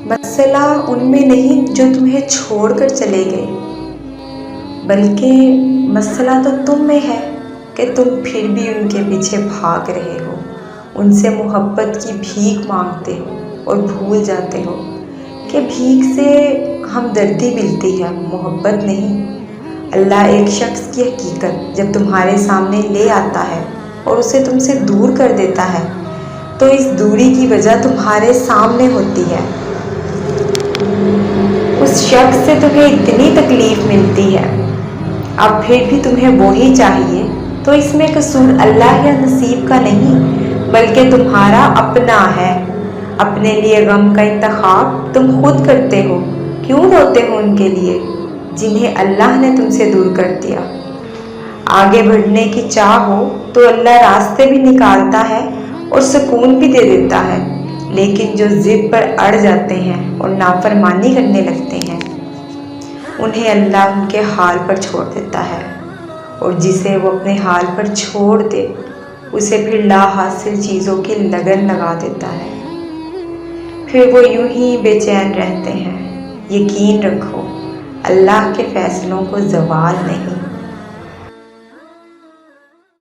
مسئلہ ان میں نہیں جو تمہیں چھوڑ کر چلے گئے، بلکہ مسئلہ تو تم میں ہے کہ تم پھر بھی ان کے پیچھے بھاگ رہے ہو، ان سے محبت کی بھیک مانگتے ہو اور بھول جاتے ہو کہ بھیک سے ہمدردی ملتی ہے، محبت نہیں۔ اللہ ایک شخص کی حقیقت جب تمہارے سامنے لے آتا ہے اور اسے تم سے دور کر دیتا ہے تو اس دوری کی وجہ تمہارے سامنے ہوتی ہے۔ اس شخص سے تمہیں اتنی تکلیف ملتی ہے، اب پھر بھی تمہیں وہی چاہیے، تو اس میں قصور اللہ یا نصیب کا نہیں بلکہ تمہارا اپنا ہے۔ اپنے لیے غم کا انتخاب تم خود کرتے ہو، کیوں روتے ہو ان کے لیے جنہیں اللہ نے تم سے دور کر دیا؟ آگے بڑھنے کی چاہ ہو تو اللہ راستے بھی نکالتا ہے اور سکون بھی دے دیتا ہے، لیکن جو ضد پر اڑ جاتے ہیں اور نافرمانی کرنے لگتے ہیں انہیں اللہ ان کے حال پر چھوڑ دیتا ہے، اور جسے وہ اپنے حال پر چھوڑ دے اسے پھر لا حاصل چیزوں کی لگن لگا دیتا ہے، پھر وہ یوں ہی بے چین رہتے ہیں۔ یقین رکھو اللہ کے فیصلوں کو زوال نہیں۔